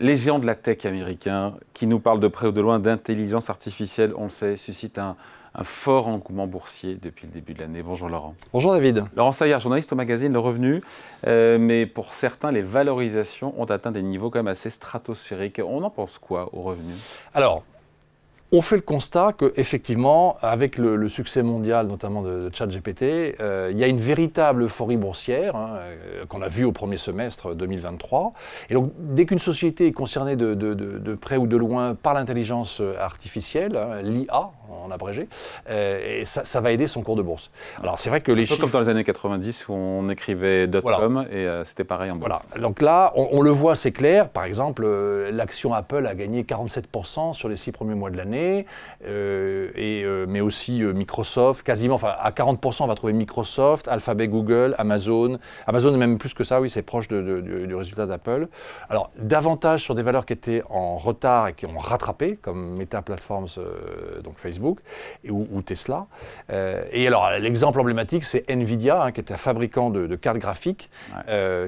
Les géants de la tech américains qui nous parlent de près ou de loin d'intelligence artificielle, on le sait, suscitent un fort engouement boursier depuis le début de l'année. Bonjour Laurent. Bonjour David. Laurent Saillard, journaliste au magazine Le Revenu, mais pour certains, les valorisations ont atteint des niveaux quand même assez stratosphériques. On en pense quoi au Revenu? Alors, on fait le constat qu'effectivement, avec le succès mondial, notamment de ChatGPT, il y a une véritable euphorie boursière qu'on a vue au premier semestre 2023. Et donc, dès qu'une société est concernée de près ou de loin par l'intelligence artificielle, l'IA en abrégé, et ça va aider son cours de bourse. Alors, c'est vrai que les chiffres... comme dans les années 90 où on écrivait .com et c'était pareil en bourse. Voilà. Donc là, on le voit, c'est clair. Par exemple, l'action Apple a gagné 47% sur les 6 premiers mois de l'année. Mais aussi Microsoft, quasiment, enfin à 40% on va trouver Microsoft, Alphabet, Google, Amazon est même plus que ça, oui, c'est proche du résultat d'Apple. Alors davantage sur des valeurs qui étaient en retard et qui ont rattrapé, comme Meta Platforms, donc Facebook, ou Tesla. Et alors l'exemple emblématique, c'est Nvidia, qui est un fabricant de cartes graphiques,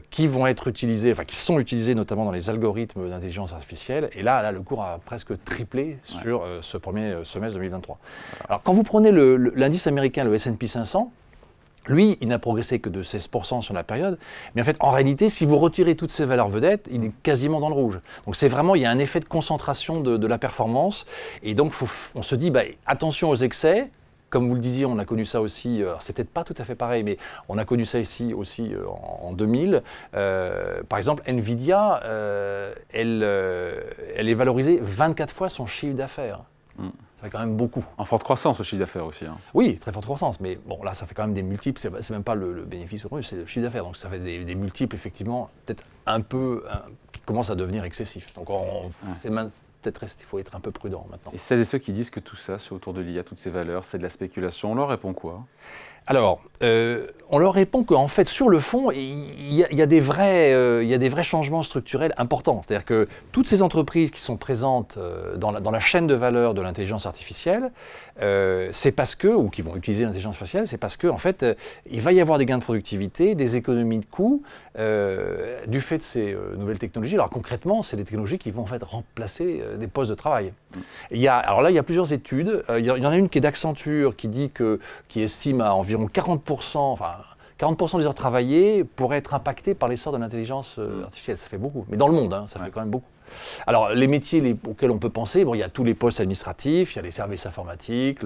qui vont être utilisées, enfin qui sont utilisées notamment dans les algorithmes d'intelligence artificielle. Et là, le cours a presque triplé sur ce premier semestre 2023. Alors, quand vous prenez l'indice américain, le S&P 500, lui, il n'a progressé que de 16% sur la période. Mais en fait, en réalité, si vous retirez toutes ces valeurs vedettes, il est quasiment dans le rouge. Donc, c'est vraiment, il y a un effet de concentration de la performance. Et donc, on se dit, attention aux excès. Comme vous le disiez, on a connu ça aussi, c'est peut-être pas tout à fait pareil, mais on a connu ça ici aussi en 2000. Par exemple, Nvidia, elle est valorisée 24 fois son chiffre d'affaires. Ça fait quand même beaucoup. En forte croissance, le chiffre d'affaires aussi. Oui, très forte croissance, mais bon, là, ça fait quand même des multiples, c'est même pas le bénéfice au revenu, c'est le chiffre d'affaires. Donc ça fait des multiples, effectivement, peut-être qui commencent à devenir excessifs. Donc il faut être un peu prudent maintenant. Et celles et ceux qui disent que tout ça, c'est autour de l'IA, toutes ces valeurs, c'est de la spéculation, on leur répond quoi? Alors, on leur répond qu'en fait, sur le fond, il y a des vrais changements structurels importants. C'est-à-dire que toutes ces entreprises qui sont présentes dans la chaîne de valeur de l'intelligence artificielle, c'est parce que, ou qui vont utiliser l'intelligence artificielle, c'est parce que, en fait, il va y avoir des gains de productivité, des économies de coûts, du fait de ces nouvelles technologies. Alors concrètement, c'est des technologies qui vont en fait remplacer des postes de travail. Alors là, il y a plusieurs études. Il y en a une qui est d'Accenture qui estime à environ 40%, enfin 40% des heures travaillées pourraient être impactées par l'essor de l'intelligence artificielle. Ça fait beaucoup, mais dans le monde, ça fait quand même beaucoup. Alors, les métiers auxquels on peut penser, il y a tous les postes administratifs, il y a les services informatiques,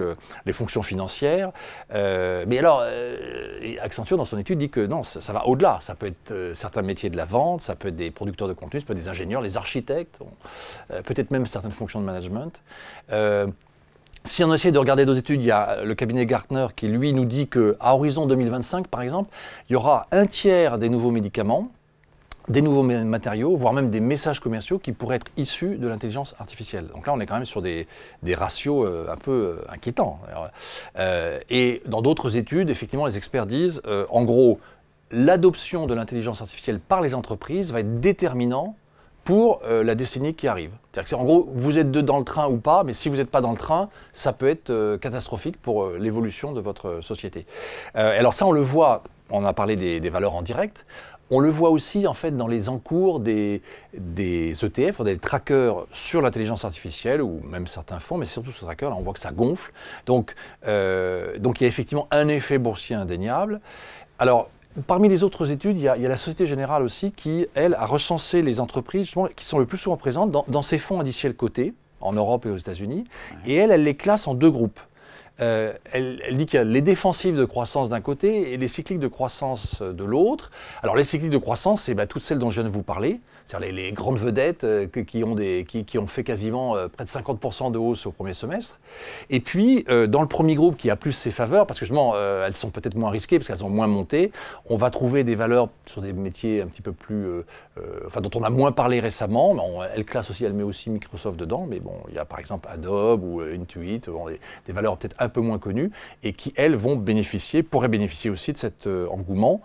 les fonctions financières. Mais alors, Accenture, dans son étude, dit que non, ça va au-delà. Ça peut être certains métiers de la vente, ça peut être des producteurs de contenu, ça peut être des ingénieurs, les architectes, peut-être même certaines fonctions de management. Si on essaie de regarder d'autres études, il y a le cabinet Gartner qui, lui, nous dit qu'à horizon 2025, par exemple, il y aura un tiers des nouveaux médicaments, des nouveaux matériaux, voire même des messages commerciaux qui pourraient être issus de l'intelligence artificielle. Donc là, on est quand même sur des ratios un peu inquiétants. Et dans d'autres études, effectivement, les experts disent, en gros, l'adoption de l'intelligence artificielle par les entreprises va être déterminant pour la décennie qui arrive. C'est-à-dire que, en gros, vous êtes dans le train ou pas, mais si vous n'êtes pas dans le train, ça peut être catastrophique pour l'évolution de votre société. Alors ça, on le voit, on a parlé des valeurs en direct, on le voit aussi en fait dans les encours des ETF, des trackers sur l'intelligence artificielle, ou même certains fonds, mais surtout ce tracker, là on voit que ça gonfle. Donc il y a effectivement un effet boursier indéniable. Alors, parmi les autres études, il y a la Société Générale aussi qui, elle, a recensé les entreprises justement, qui sont le plus souvent présentes dans ces fonds indiciels cotés, en Europe et aux États-Unis, et elle les classe en deux groupes. Elle dit qu'il y a les défensives de croissance d'un côté et les cycliques de croissance de l'autre. Alors les cycliques de croissance, c'est toutes celles dont je viens de vous parler, c'est-à-dire les grandes vedettes qui ont fait quasiment près de 50% de hausse au premier semestre. Et puis dans le premier groupe qui a plus ses faveurs, parce que justement elles sont peut-être moins risquées parce qu'elles ont moins monté, on va trouver des valeurs sur des métiers un petit peu plus, dont on a moins parlé récemment. Elle met aussi Microsoft dedans, mais bon, il y a par exemple Adobe ou Intuit, des valeurs peut-être un peu moins connues et qui, elles, pourraient bénéficier aussi de cet engouement.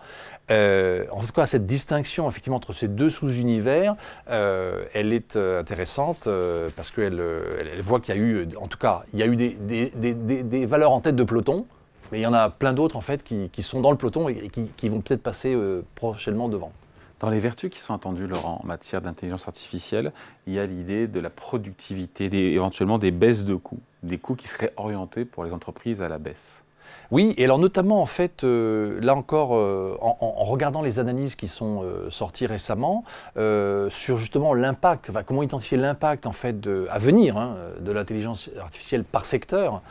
En tout cas, cette distinction effectivement entre ces deux sous-univers, elle est intéressante parce qu'elle voit qu'il y a eu, en tout cas, il y a eu des valeurs en tête de peloton, mais il y en a plein d'autres en fait qui sont dans le peloton et qui vont peut-être passer prochainement devant. Dans les vertus qui sont attendues, Laurent, en matière d'intelligence artificielle, il y a l'idée de la productivité, éventuellement des baisses de coûts, des coûts qui seraient orientés pour les entreprises à la baisse. Oui, et alors notamment en fait, là encore, en regardant les analyses qui sont sorties récemment sur justement l'impact, enfin, comment identifier l'impact en fait à venir de l'intelligence artificielle par secteur,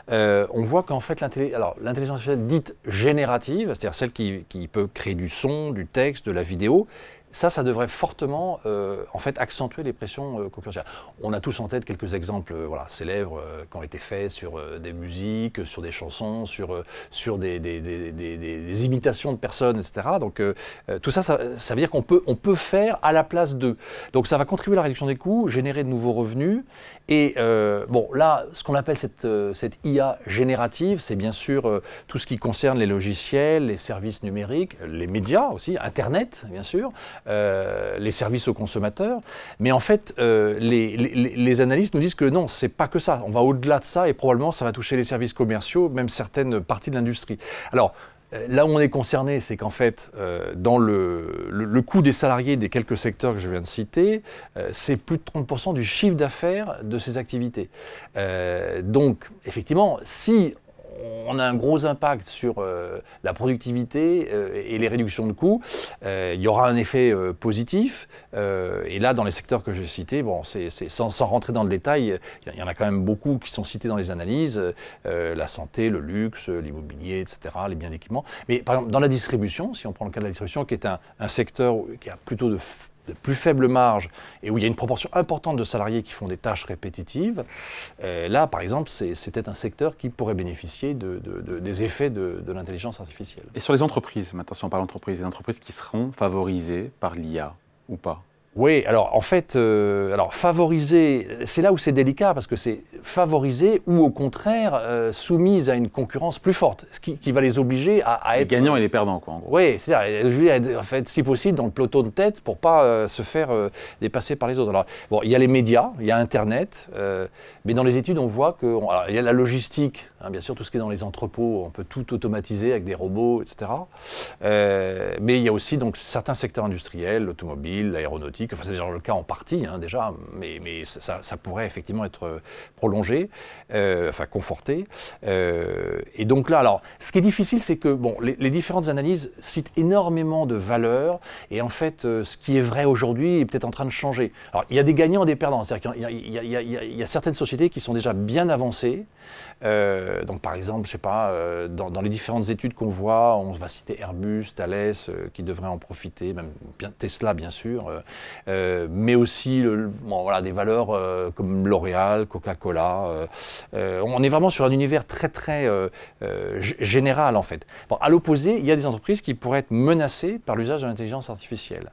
on voit qu'en fait l'intelligence artificielle dite générative, c'est-à-dire celle qui peut créer du son, du texte, de la vidéo, ça devrait fortement en fait, accentuer les pressions concurrentielles. On a tous en tête quelques exemples célèbres qui ont été faits sur des musiques, sur des chansons, sur des imitations de personnes, etc. Donc tout ça veut dire qu'on peut faire à la place d'eux. Donc ça va contribuer à la réduction des coûts, générer de nouveaux revenus. Et bon, là, ce qu'on appelle cette IA générative, c'est bien sûr tout ce qui concerne les logiciels, les services numériques, les médias aussi, Internet, bien sûr, les services aux consommateurs. Mais en fait, les analystes nous disent que non, c'est pas que ça. On va au-delà de ça et probablement ça va toucher les services commerciaux, même certaines parties de l'industrie. Alors, là où on est concerné, c'est qu'en fait, dans le coût des salariés des quelques secteurs que je viens de citer, c'est plus de 30% du chiffre d'affaires de ces activités. Donc, effectivement, si on a un gros impact sur la productivité et les réductions de coûts, il y aura un effet positif. Et là, dans les secteurs que j'ai cités, bon, sans rentrer dans le détail, il y en a quand même beaucoup qui sont cités dans les analyses, la santé, le luxe, l'immobilier, etc., les biens d'équipement. Mais par exemple, dans la distribution, si on prend le cas de la distribution, qui est un secteur qui a plutôt de plus faible marge et où il y a une proportion importante de salariés qui font des tâches répétitives, là, par exemple, c'est peut-être un secteur qui pourrait bénéficier des effets de l'intelligence artificielle. Et sur les entreprises, maintenant, si on parle d'entreprises, les entreprises qui seront favorisées par l'IA ou pas? Oui, alors en fait, favoriser, c'est là où c'est délicat parce que c'est favoriser ou au contraire soumise à une concurrence plus forte, ce qui va les obliger à être… Les gagnants et les perdants, quoi, en gros. Oui, c'est-à-dire, je veux dire, en fait, si possible, dans le peloton de tête pour ne pas se faire dépasser par les autres. Alors, bon, il y a les médias, il y a Internet, mais dans les études, on voit qu'il y a la logistique, bien sûr, tout ce qui est dans les entrepôts, on peut tout automatiser avec des robots, etc. Mais il y a aussi donc, certains secteurs industriels, l'automobile, l'aéronautique. Enfin, c'est déjà le cas en partie, déjà, mais ça pourrait effectivement être prolongé, conforté. Et donc là, alors, ce qui est difficile, c'est que bon, les différentes analyses citent énormément de valeurs, et en fait, ce qui est vrai aujourd'hui est peut-être en train de changer. Alors, il y a des gagnants et des perdants, c'est-à-dire qu'il y a certaines sociétés qui sont déjà bien avancées. Donc par exemple, je sais pas, dans les différentes études qu'on voit, on va citer Airbus, Thales, qui devraient en profiter, même Tesla bien sûr, mais aussi des valeurs comme L'Oréal, Coca-Cola. On est vraiment sur un univers très général en fait. Bon, à l'opposé, il y a des entreprises qui pourraient être menacées par l'usage de l'intelligence artificielle.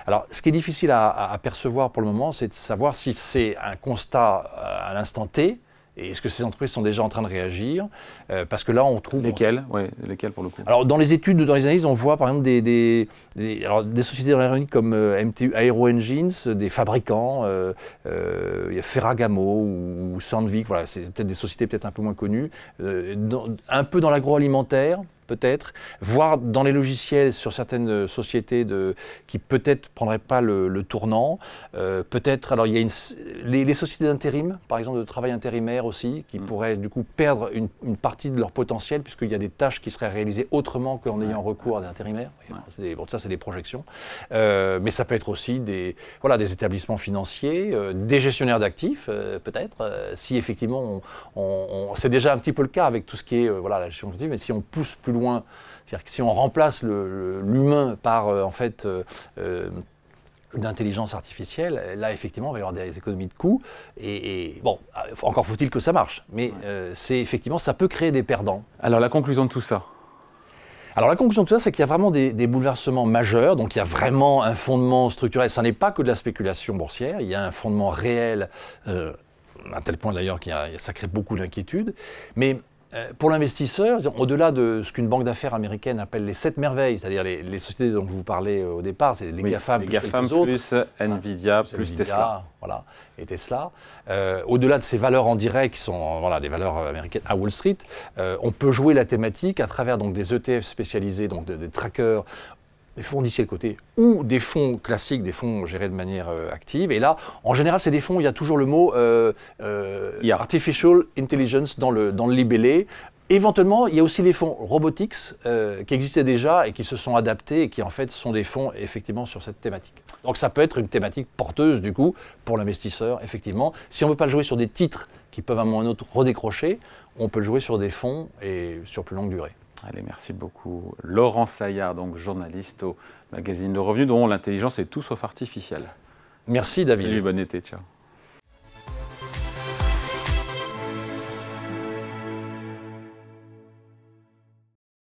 Alors, ce qui est difficile à percevoir pour le moment, c'est de savoir si c'est un constat à l'instant T. Et est-ce que ces entreprises sont déjà en train de réagir? Parce que là, on trouve… Lesquelles? Oui, lesquelles pour le coup? Alors, dans les études, dans les analyses, on voit par exemple des sociétés dans l'aéronautique comme MTU Aero Engines, des fabricants, il y a Ferragamo ou Sandvik, voilà, c'est peut-être des sociétés peut-être un peu moins connues, un peu dans l'agroalimentaire, peut-être, voire dans les logiciels sur certaines sociétés qui peut-être ne prendraient pas le tournant. Peut-être, alors il y a les sociétés d'intérim, par exemple de travail intérimaire aussi, qui pourraient du coup perdre une partie de leur potentiel, puisqu'il y a des tâches qui seraient réalisées autrement qu'en ayant recours à des intérimaires. Bon, ça, c'est des projections. Mais ça peut être aussi des établissements financiers, des gestionnaires d'actifs, peut-être, si effectivement, c'est déjà un petit peu le cas avec tout ce qui est la gestion d'actifs, mais si on pousse plus loin, c'est-à-dire que si on remplace l'humain par une intelligence artificielle, là effectivement il va y avoir des économies de coûts et bon, encore faut-il que ça marche, mais c'est effectivement, ça peut créer des perdants. Alors la conclusion de tout ça? Alors la conclusion de tout ça, c'est qu'il y a vraiment des bouleversements majeurs, donc il y a vraiment un fondement structurel, ça n'est pas que de la spéculation boursière, il y a un fondement réel, à tel point d'ailleurs ça crée beaucoup d'inquiétudes, mais pour l'investisseur, au-delà de ce qu'une banque d'affaires américaine appelle les 7 merveilles, c'est-à-dire les sociétés dont je vous parlais au départ, c'est les GAFAM, plus Nvidia, plus Tesla. Voilà, et Tesla. Au-delà de ces valeurs en direct, qui sont des valeurs américaines à Wall Street, on peut jouer la thématique à travers donc, des ETF spécialisés, donc des trackers, des fonds indiciels cotés ou des fonds classiques, des fonds gérés de manière active. Et là, en général, c'est des fonds, il y a toujours le mot Artificial Intelligence dans le libellé. Éventuellement, il y a aussi les fonds robotics qui existaient déjà et qui se sont adaptés et qui en fait sont des fonds effectivement sur cette thématique. Donc ça peut être une thématique porteuse du coup pour l'investisseur, effectivement. Si on ne veut pas le jouer sur des titres qui peuvent à un moment ou à un autre redécrocher, on peut le jouer sur des fonds et sur plus longue durée. Allez, merci beaucoup. Laurent Saillard, donc journaliste au magazine Le Revenu, dont l'intelligence est tout sauf artificielle. Merci David. Salut, bon été, ciao.